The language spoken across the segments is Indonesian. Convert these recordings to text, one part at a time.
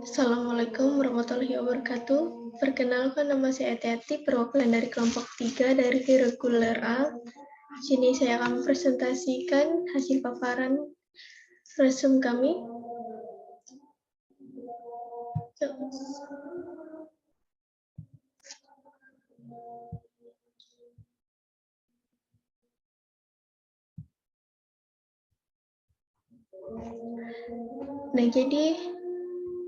Assalamualaikum warahmatullahi wabarakatuh. Perkenalkan, nama saya Eti, perwakilan dari kelompok 3 dari Reguler A. Sini saya akan mempresentasikan hasil paparan resume kami. Nah, jadi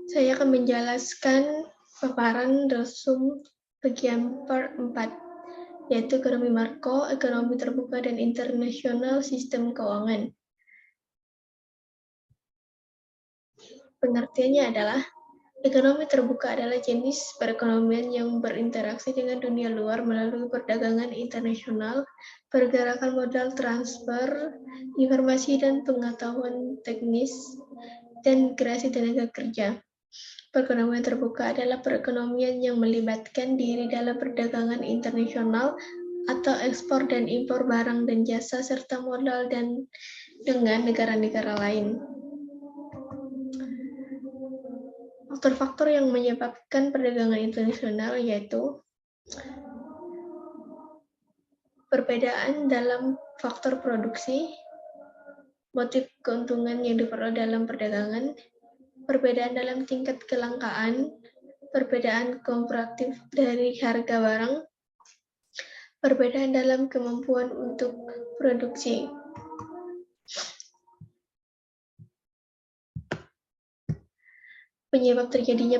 saya akan menjelaskan paparan resume bagian part 4, yaitu ekonomi makro, ekonomi terbuka, dan internasional sistem keuangan. Pengertiannya adalah, ekonomi terbuka adalah jenis perekonomian yang berinteraksi dengan dunia luar melalui perdagangan internasional, pergerakan modal, transfer, informasi dan pengetahuan teknis, dan kreasi tenaga kerja. Perekonomian terbuka adalah perekonomian yang melibatkan diri dalam perdagangan internasional atau ekspor dan impor barang dan jasa serta modal dan dengan negara-negara lain. Faktor-faktor yang menyebabkan perdagangan internasional yaitu perbedaan dalam faktor produksi, motif keuntungan yang diperoleh dalam perdagangan, perbedaan dalam tingkat kelangkaan, perbedaan komparatif dari harga barang, perbedaan dalam kemampuan untuk produksi. Penyebab terjadinya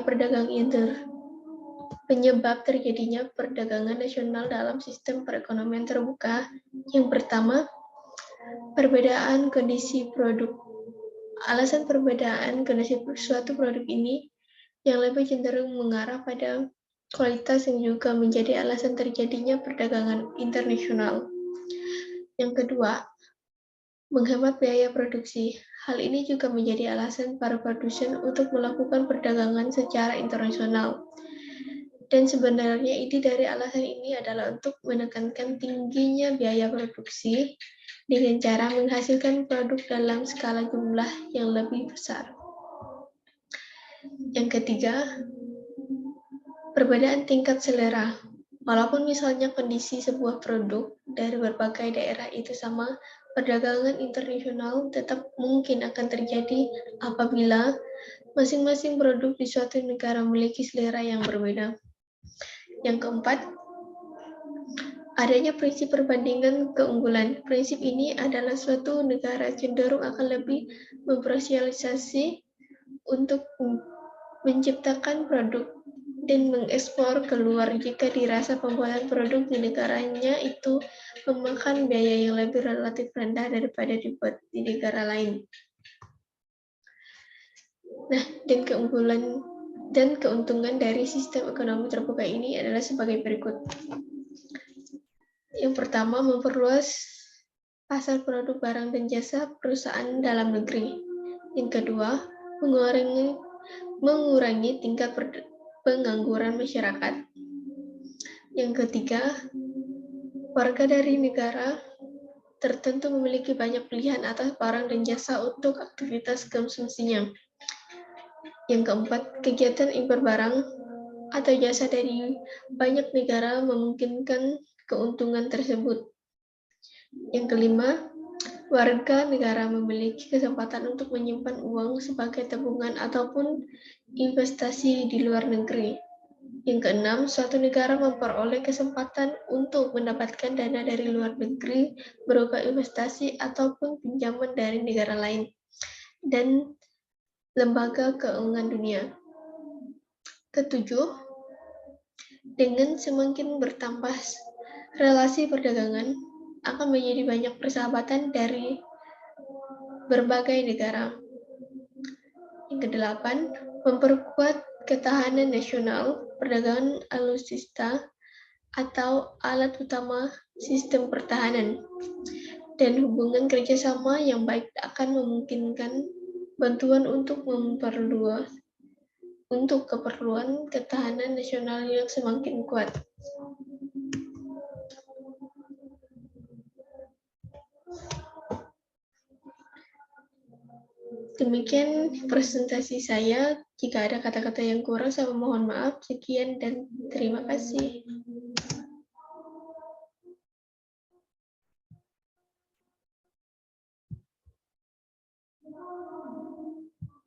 perdagangan nasional dalam sistem perekonomian terbuka. Yang pertama, perbedaan kondisi produk. Alasan perbedaan kondisi suatu produk ini yang lebih cenderung mengarah pada kualitas yang juga menjadi alasan terjadinya perdagangan internasional. Yang kedua, menghemat biaya produksi. Hal ini juga menjadi alasan para produsen untuk melakukan perdagangan secara internasional. Dan sebenarnya ide dari alasan ini adalah untuk menekankan tingginya biaya produksi dengan cara menghasilkan produk dalam skala jumlah yang lebih besar. Yang ketiga, perbedaan tingkat selera. Walaupun misalnya kondisi sebuah produk dari berbagai daerah itu sama, perdagangan internasional tetap mungkin akan terjadi apabila masing-masing produk di suatu negara memiliki selera yang berbeda. Yang keempat, adanya prinsip perbandingan keunggulan. Prinsip ini adalah suatu negara cenderung akan lebih memprosialisasi untuk menciptakan produk dan mengekspor keluar jika dirasa pembuatan produk di negaranya itu memakan biaya yang lebih relatif rendah daripada dibuat di negara lain. Nah, dan keuntungan dari sistem ekonomi terbuka ini adalah sebagai berikut. Yang pertama, memperluas pasar produk barang dan jasa perusahaan dalam negeri. Yang kedua, mengurangi tingkat pengangguran masyarakat. Yang ketiga, warga dari negara tertentu memiliki banyak pilihan atas barang dan jasa untuk aktivitas konsumsinya. Yang keempat, kegiatan impor barang atau jasa dari banyak negara memungkinkan keuntungan tersebut. Yang kelima, warga negara memiliki kesempatan untuk menyimpan uang sebagai tabungan ataupun investasi di luar negeri. Yang keenam, suatu negara memperoleh kesempatan untuk mendapatkan dana dari luar negeri berupa investasi ataupun pinjaman dari negara lain dan lembaga keuangan dunia. Ketujuh, dengan semakin bertambah relasi perdagangan, akan menjadi banyak persahabatan dari berbagai negara. Yang kedelapan, memperkuat ketahanan nasional. Perdagangan alutsista atau alat utama sistem pertahanan, dan hubungan kerjasama yang baik akan memungkinkan bantuan untuk keperluan ketahanan nasional yang semakin kuat. Demikian presentasi saya. Jika ada kata-kata yang kurang, saya mohon maaf. Sekian dan terima kasih.